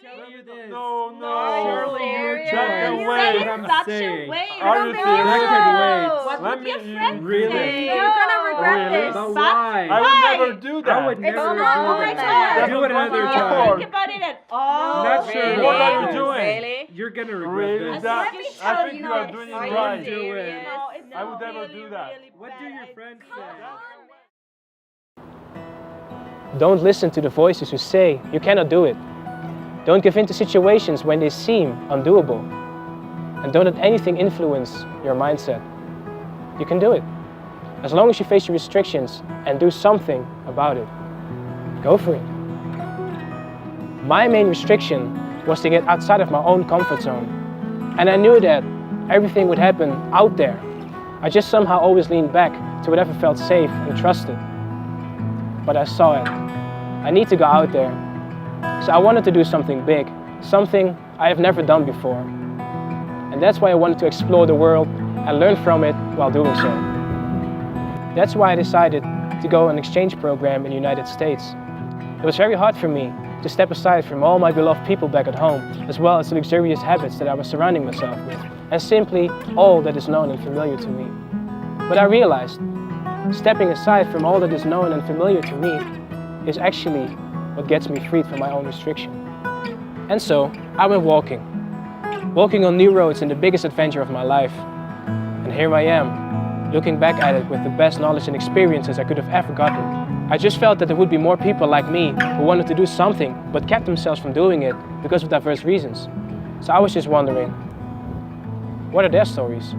tell you this. No, Surely you're Back trying. away. You said it such a way. Are you serious? What Let would me- your friend really? say? You're gonna regret Really? this. But why? I would never do that. I would never Come do on, that. man. Do it another That's time. hard. Think about it at all. Not sure. Really? What are you doing? Really? You're gonna regret Really? this. That, Let me I tell think you you are this. doing Are it you right. serious? No, it's I would never really, do that. really What bad. do your friends say? Don't listen to the voices who say you cannot do it. Don't give in to situations when they seem undoable. And don't let anything influence your mindset. You can do it. As long as you face your restrictions and do something about it. Go for it. My main restriction was to get outside of my own comfort zone. And I knew that everything would happen out there. I just somehow always leaned back to whatever felt safe and trusted. But I saw it. I need to go out there. So I wanted to do something big, something I have never done before. And that's why I wanted to explore the world and learn from it while doing so. That's why I decided to go on an exchange program in the United States. It was very hard for me to step aside from all my beloved people back at home, as well as the luxurious habits that I was surrounding myself with, and simply all that is known and familiar to me. But I realized, stepping aside from all that is known and familiar to me is actually what gets me freed from my own restriction. And so, I went walking on new roads in the biggest adventure of my life. And here I am, looking back at it with the best knowledge and experiences I could have ever gotten. I just felt that there would be more people like me who wanted to do something but kept themselves from doing it because of diverse reasons. So I was just wondering, what are their stories?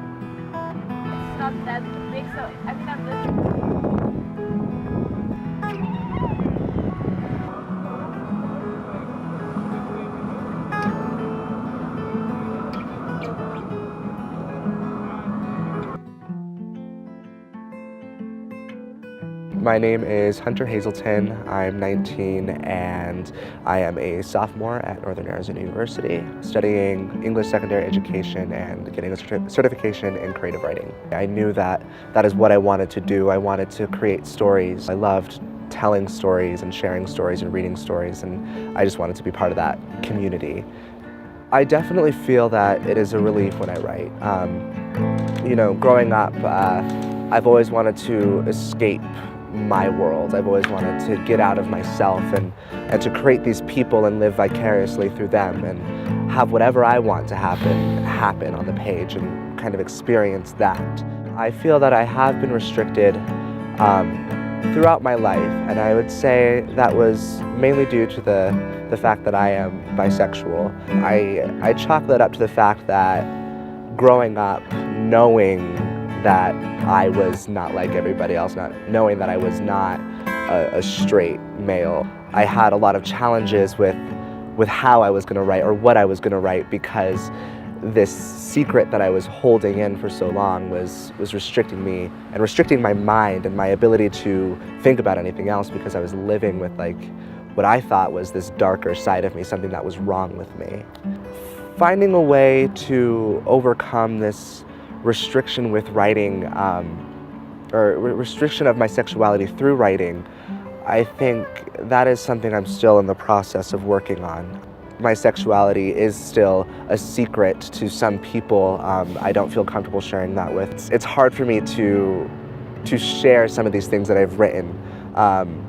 It's not that big, so I think I'm listening. My name is Hunter Hazelton. I'm 19 and I am a sophomore at Northern Arizona University, studying English secondary education and getting a certification in creative writing. I knew that that is what I wanted to do. I wanted to create stories. I loved telling stories and sharing stories and reading stories, and I just wanted to be part of that community. I definitely feel that it is a relief when I write. You know, growing up, I've always wanted to escape my world. I've always wanted to get out of myself and to create these people and live vicariously through them and have whatever I want to happen on the page and kind of experience that. I feel that I have been restricted throughout my life, and I would say that was mainly due to the fact that I am bisexual. I chalk that up to the fact that growing up knowing that I was not like everybody else, not knowing that I was not a straight male. I had a lot of challenges with how I was going to write or what I was going to write, because this secret that I was holding in for so long was restricting me and restricting my mind and my ability to think about anything else, because I was living with like what I thought was this darker side of me, something that was wrong with me. Finding a way to overcome this restriction with writing, or restriction of my sexuality through writing, I think that is something I'm still in the process of working on. My sexuality is still a secret to some people. I don't feel comfortable sharing that with. It's hard for me to share some of these things that I've written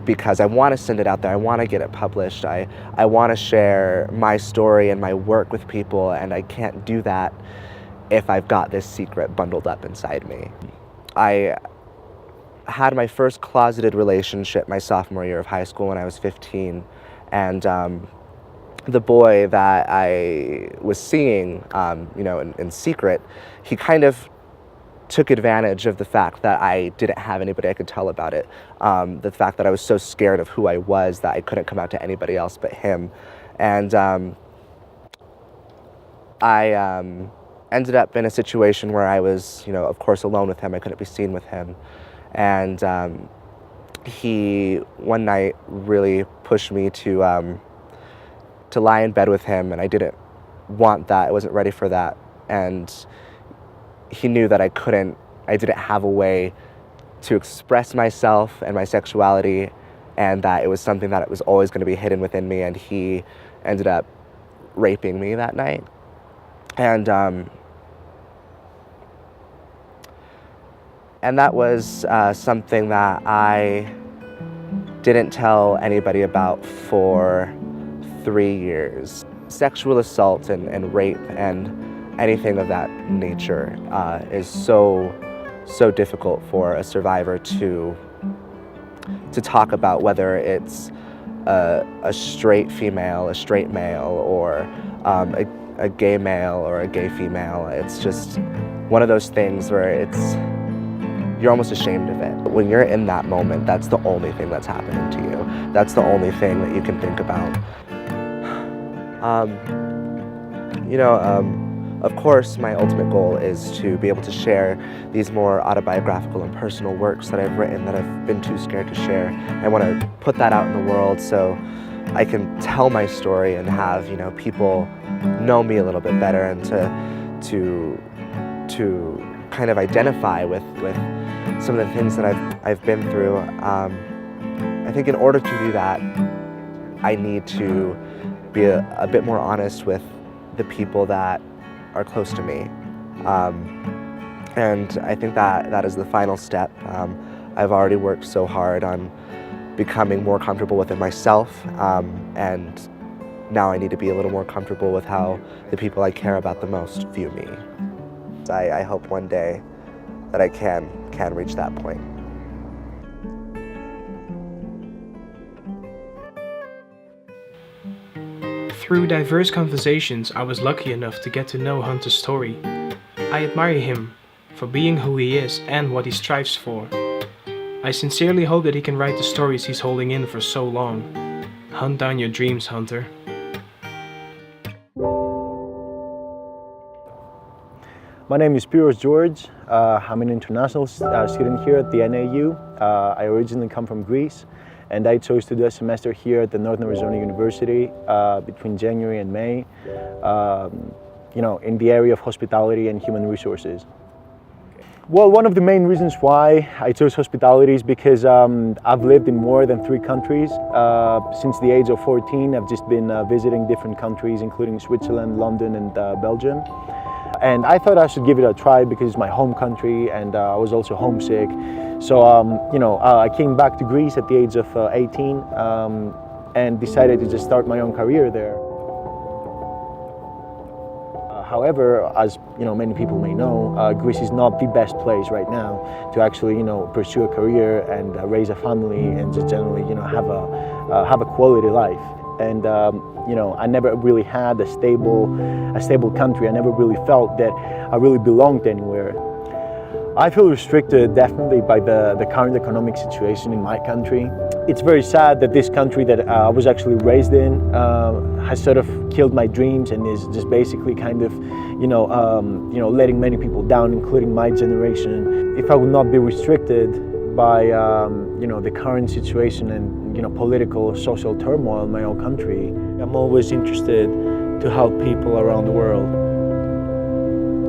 because I want to send it out there. I want to get it published. I want to share my story and my work with people, and I can't do that if I've got this secret bundled up inside me. I had my first closeted relationship my sophomore year of high school when I was 15, and the boy that I was seeing, you know, in secret, he kind of took advantage of the fact that I didn't have anybody I could tell about it. The fact that I was so scared of who I was that I couldn't come out to anybody else but him. And ended up in a situation where I was, of course, alone with him. I couldn't be seen with him. And he, one night, really pushed me to lie in bed with him, and I didn't want that. I wasn't ready for that. And he knew that I didn't have a way to express myself and my sexuality, and that it was something that it was always going to be hidden within me, and he ended up raping me that night. And that was something that I didn't tell anybody about for 3 years. Sexual assault and rape and anything of that nature is so difficult for a survivor to talk about, whether it's a straight female, a straight male, or a gay male or a gay female. It's just one of those things where you're almost ashamed of it. When you're in that moment, that's the only thing that's happening to you. That's the only thing that you can think about. Of course, my ultimate goal is to be able to share these more autobiographical and personal works that I've written that I've been too scared to share. I want to put that out in the world so I can tell my story and have, people know me a little bit better, and to kind of identify with some of the things that I've been through. I think in order to do that, I need to be a bit more honest with the people that are close to me. And I think that is the final step. I've already worked so hard on becoming more comfortable with it myself, and now I need to be a little more comfortable with how the people I care about the most view me. I hope one day that I can reach that point. Through diverse conversations, I was lucky enough to get to know Hunter's story. I admire him for being who he is and what he strives for. I sincerely hope that he can write the stories he's holding in for so long. Hunt down your dreams, Hunter. My name is Spiros George. I'm an international student here at the NAU. I originally come from Greece, and I chose to do a semester here at the Northern Arizona University between January and May, in the area of hospitality and human resources. Well, one of the main reasons why I chose hospitality is because I've lived in more than 3 countries. Since the age of 14, I've just been visiting different countries, including Switzerland, London, and Belgium. And I thought I should give it a try because it's my home country, and I was also homesick. So, I came back to Greece at the age of 18 and decided to just start my own career there. However, as many people may know, Greece is not the best place right now to actually, pursue a career and raise a family and just generally, have a quality life. And I never really had a stable country. I never really felt that I really belonged anywhere. I feel restricted definitely by the current economic situation in my country. It's very sad that this country that I was actually raised in has sort of killed my dreams and is just basically kind of, letting many people down, including my generation. If I would not be restricted by, the current situation and, political, social turmoil in my own country, I'm always interested to help people around the world.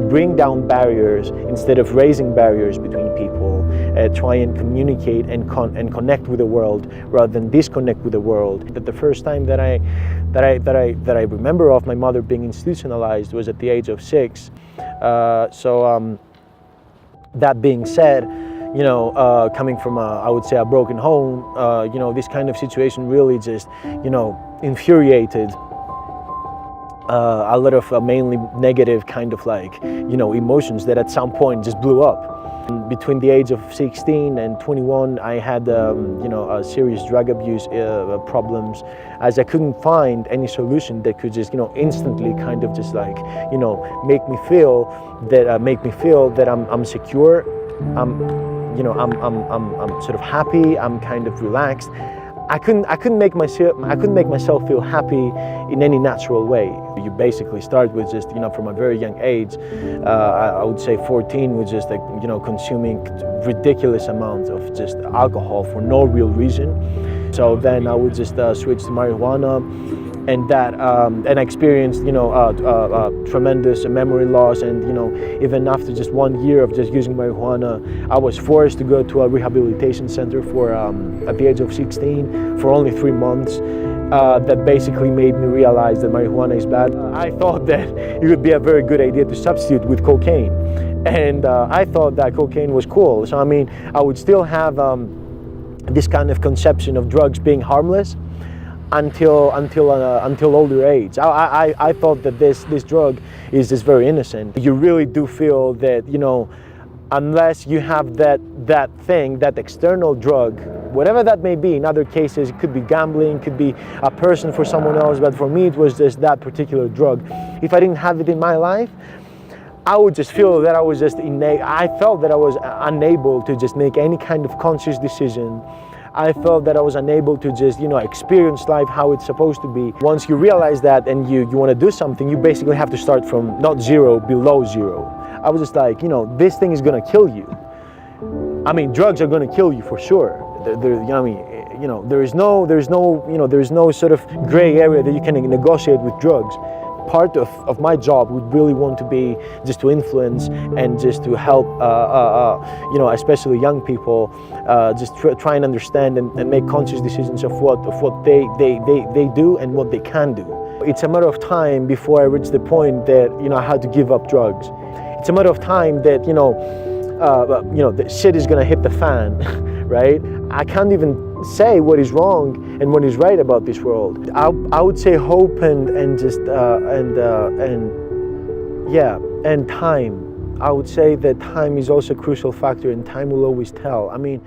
Bring down barriers instead of raising barriers between people. Try and communicate and connect with the world rather than disconnect with the world. That the first time that I remember of my mother being institutionalized was at the age of 6. That being said, coming from I would say a broken home, this kind of situation really just, infuriated a lot of mainly negative kind of emotions that at some point just blew up. Between the age of 16 and 21, I had, serious drug abuse problems, as I couldn't find any solution that could just, instantly kind of just make me feel that I'm secure, I'm sort of happy, I'm kind of relaxed. I couldn't make myself feel happy in any natural way. You basically start with just, you know, from a very young age, I would say 14, with just like, you know, consuming ridiculous amounts of just alcohol for no real reason. So then I would just switch to marijuana. And that, and I experienced, you know, tremendous memory loss, and you know, even after just 1 year of just using marijuana, I was forced to go to a rehabilitation center for, at the age of 16, for only 3 months. That basically made me realize that marijuana is bad. I thought that it would be a very good idea to substitute with cocaine, and I thought that cocaine was cool. So I mean, I would still have this kind of conception of drugs being harmless until older age. I thought that this drug is just very innocent. You really do feel that, you know, unless you have that thing, that external drug, whatever that may be. In other cases, it could be gambling, could be a person for someone else, but for me it was just that particular drug. If I didn't have it in my life, I would just feel that I was just I felt that I was unable to just make any kind of conscious decision. I felt that I was unable to just, you know, experience life how it's supposed to be. Once you realize that and you want to do something, you basically have to start from not zero, below zero. I was just like, you know, this thing is gonna kill you. I mean, drugs are gonna kill you for sure. You know what I mean? You know, there is no sort of gray area that you can negotiate with drugs. Part of my job would really want to be just to influence and just to help, you know, especially young people, just try and understand and make conscious decisions of what they do and what they can do. It's a matter of time before I reach the point that, you know, I had to give up drugs. It's a matter of time that, you know, the shit is gonna hit the fan, right? I can't even say what is wrong and what is right about this world. I would say hope and time. I would say that time is also a crucial factor, and time will always tell. I mean,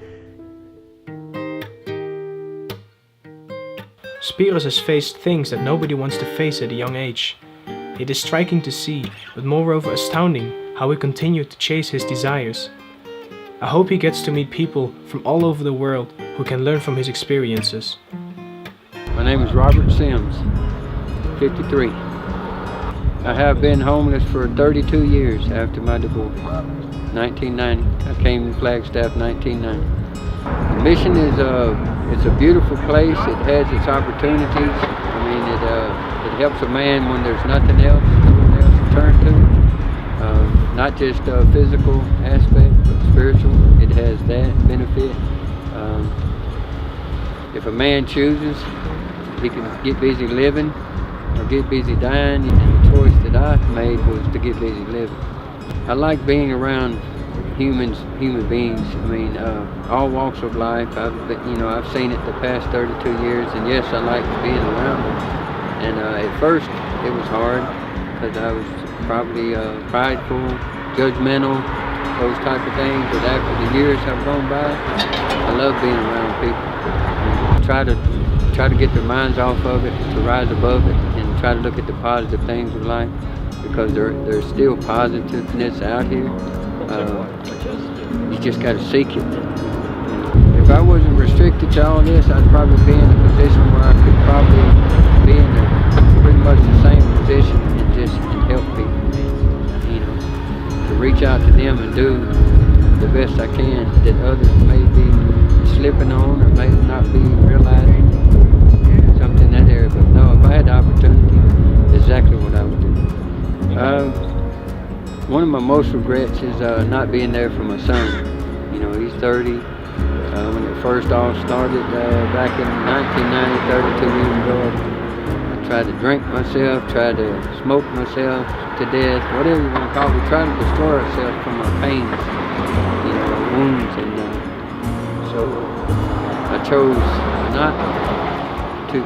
Spiros has faced things that nobody wants to face at a young age. It is striking to see, but moreover astounding, how he continued to chase his desires. I hope he gets to meet people from all over the world who can learn from his experiences. My name is Robert Sims, 53. I have been homeless for 32 years after my divorce, 1990. I came to Flagstaff 1990. The mission is it's a beautiful place. It has its opportunities. I mean, it helps a man when there's nothing else to turn to. Not just a physical aspect, but spiritual. It has that benefit. If a man chooses, he can get busy living or get busy dying, and the choice that I made was to get busy living. I like being around human beings. I mean, all walks of life. I've seen it the past 32 years, and yes, I like being around them. And at first, it was hard because I was probably prideful, judgmental, those type of things. But after the years have gone by, I love being around people. Try to get their minds off of it, to rise above it, and try to look at the positive things of life, because there's still positiveness out here. You just got to seek it. If I wasn't restricted to all this, I'd probably be in a position where I could probably be in pretty much the same position and help people. You know, to reach out to them and do the best I can that others may be slipping on or may not be realizing something in that area. But no, if I had the opportunity, exactly what I would do. One of my most regrets is not being there for my son. You know, he's 30. When it first all started back in 1990, 32 years ago, I tried to drink myself, tried to smoke myself to death, whatever you want to call it. We tried to destroy ourselves from our pains, you know, our wounds, and so I chose not to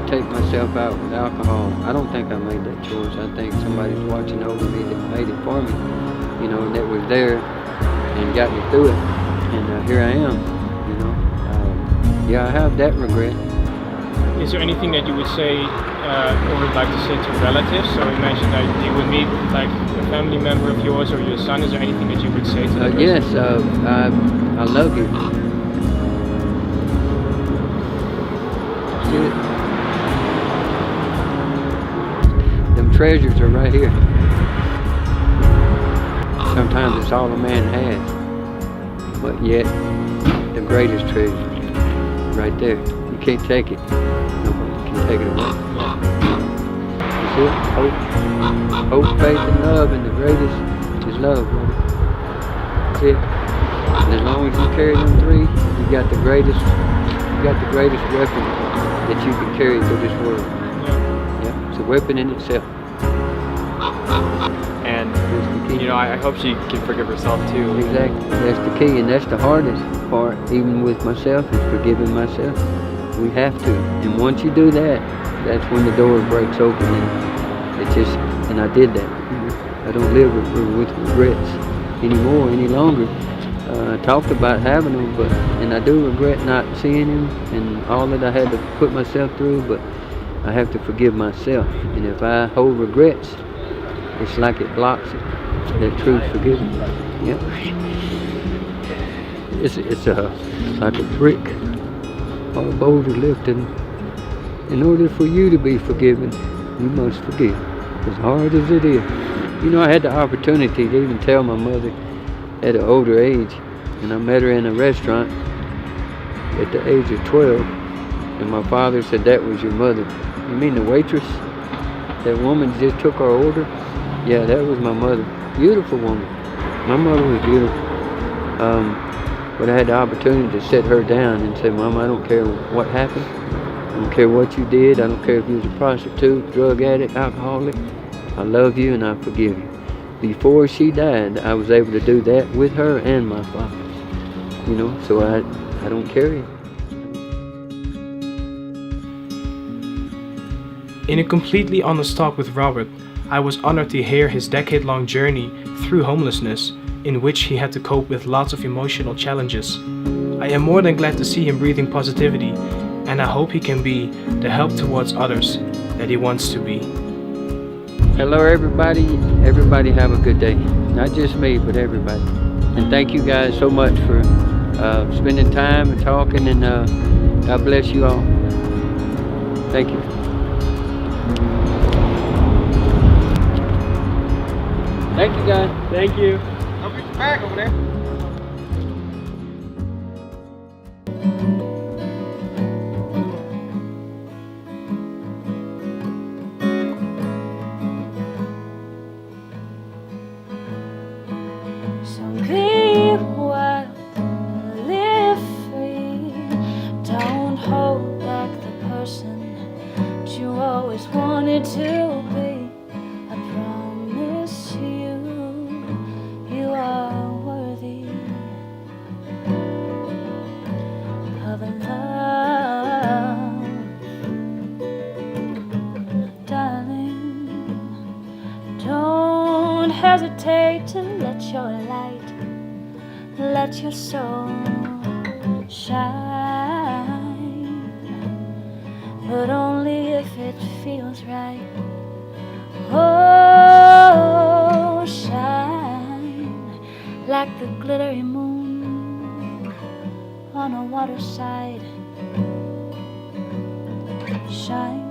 take myself out with alcohol. I don't think I made that choice. I think somebody's watching over me that made it for me, you know, that was there and got me through it. And here I am, you know. Yeah, I have that regret. Is there anything that you would say or would like to say to relatives? So you mentioned that you would meet like a family member of yours or your son. Is there anything that you would say to them? Yes, I love you. it. Them treasures are right here. Sometimes it's all a man has, but yet the greatest treasure right there. You can't take it. Nobody can take it away. That's it. Hope, faith, and love, and the greatest is love, brother. That's it. And as long as you carry them three, you got the greatest weapon that you can carry through this world. Yeah, it's a weapon in itself. And you know, I hope she can forgive herself too. Exactly. That's the key, and that's the hardest part, even with myself, is forgiving myself. We have to. And once you do that, that's when the door breaks open, and and I did that. I don't live with regrets anymore, any longer. I talked about having them, and I do regret not seeing him and all that I had to put myself through, but I have to forgive myself. And if I hold regrets, it's like it blocks it, that true forgiveness. Yep. It's like a brick or a boulder lifted. In order for you to be forgiven, you must forgive, as hard as it is. You know, I had the opportunity to even tell my mother at an older age, and I met her in a restaurant at the age of 12, and my father said, "That was your mother." "You mean the waitress? That woman just took our order?" "Yeah, that was my mother." Beautiful woman. My mother was beautiful. But I had the opportunity to sit her down and say, "Mama, I don't care what happened. I don't care what you did. I don't care if you was a prostitute, drug addict, alcoholic. I love you and I forgive you." Before she died, I was able to do that with her and my father. You know, so I don't carry it. In a completely honest talk with Robert, I was honored to hear his decade-long journey through homelessness, in which he had to cope with lots of emotional challenges. I am more than glad to see him breathing positivity, and I hope he can be the help towards others that he wants to be. Hello everybody. Everybody have a good day. Not just me, but everybody. And thank you guys so much for spending time and talking, and God bless you all. Thank you. Thank you guys. Thank you. Don't forget your bag over there. So be wild, live free. Don't hold back the person that you always wanted to be. I promise you, you are worthy of a love, darling. Don't hesitate to let your light, let your soul shine, but only if it feels right. Oh, shine like the glittery moon on a waterside. Shine.